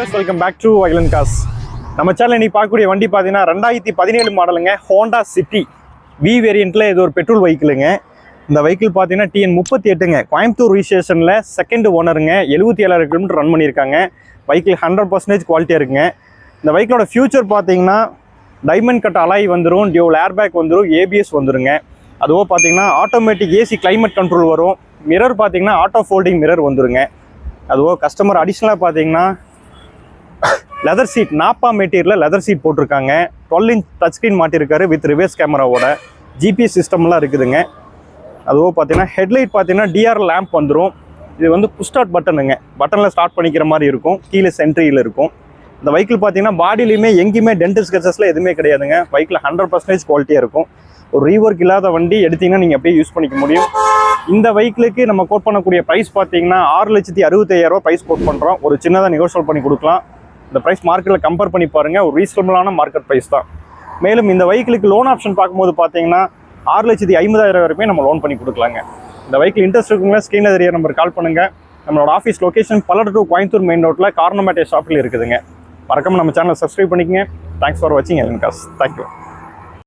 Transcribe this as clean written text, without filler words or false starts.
Viewers, welcome back to வைலன் cars. நம்ம channel நீ பார்க்கக்கூடிய வண்டி பார்த்தீங்கன்னா 2017 மாடலுங்க, ஹோண்டா சிட்டி வி வேரியண்ட்டில் இது ஒரு பெட்ரோல் வெஹிக்கிளுங்க. இந்த வெஹிக்கிள் பார்த்தீங்கன்னா TN38ங்க, கோயம்புத்தூர் ரிஜிஸ்ட்ரேஷனில் செகண்ட் ஓனருங்க. 77,000 கிலோமீட்டர் ரன் பண்ணியிருக்காங்க. வெஹிக்கிள் 100% குவாலிட்டியாக இருக்குங்க. இந்த வெஹிக்கிளோட ஃபியூச்சர் பார்த்தீங்கன்னா டைமண்ட் கட் அலாய் வந்துடும், டியூவல் ஏர்பேக் வந்துடும், ABS வந்துடுங்க. அதுவும் பார்த்தீங்கன்னா ஆட்டோமேட்டிக் AC கிளைமேட் கண்ட்ரோல் வரும். மிரர் பார்த்தீங்கன்னா ஆட்டோ ஃபோல்டிங் மிரர் வந்துடுங்க. அதுவும் கஸ்டமர் அடிஷ்னலாக பார்த்தீங்கன்னா லெதர் சீட், நாப்பா மெட்டீரியலில் லெதர் சீட் போட்டிருக்காங்க. 12 inch டச் ஸ்க்ரீன் மாட்டிருக்காரு வித் ரிவர்ஸ் கேமராவோட. GPS சிஸ்டம்லாம் இருக்குதுங்க. அதுவும் பார்த்தீங்கன்னா ஹெட்லைட் பார்த்தீங்கன்னா DR லேம்ப் வந்துடும். இது வந்து புஷ் ஸ்டார்ட் பட்டனுங்க, பட்டனில் ஸ்டார்ட் பண்ணிக்கிற மாதிரி இருக்கும். கீழே சென்ட்ரியில் இருக்கும். இந்த வெஹிக்கிள் பார்த்தீங்கன்னா பாடியிலையுமே எங்கேயுமே டென்ட் ஸ்கெச்சஸில் எதுவுமே கிடையாதுங்க. வெஹிக்கிள் 100% குவாலிட்டியாக இருக்கும். ஒரு ரீவொர்க் இல்லாத வண்டி எடுத்திங்கன்னா நீங்கள் அப்படியே யூஸ் பண்ணிக்க முடியும். இந்த வெஹிக்கிளுக்கு நம்ம கோட் பண்ணக்கூடிய ப்ரைஸ் பார்த்தீங்கன்னா 6,65,000 ப்ரைஸ் கோட் பண்ணுறோம். ஒரு சின்னதாக நெகோஷியேட் பண்ணி கொடுக்கலாம். இந்த ப்ரைஸ் மார்க்கெட்டில் கம்பேர் பண்ணி பாருங்கள், ஒரு ரீசனபிளான மார்க்கெட் ப்ரைஸ் தான். மேலும் இந்த வெஹிக்கிளுக்கு லோன் ஆப்ஷன் பார்க்கும்போது பார்த்தீங்கன்னா 6,50,000 வரைக்குமே நம்ம லோன் பண்ணி கொடுக்கலாங்க. இந்த வெஹிக்கிள் இன்ட்ரெஸ்ட் இருக்குங்களா, ஸ்க்ரீனில் தெரிய நம்பர் கால் பண்ணுங்கள். நம்மளோட office location Palladam to Coimbatore main ரோட்டில் கார்னமேட்டே ஷாப்பில் இருக்குதுங்க. மறக்காம நம்ம சேனலை சப்ஸ்கிரைப் பண்ணிக்கங்க. தேங்க்ஸ் ஃபார் வாட்சிங் வைலன் காஸ். தேங்க்யூ.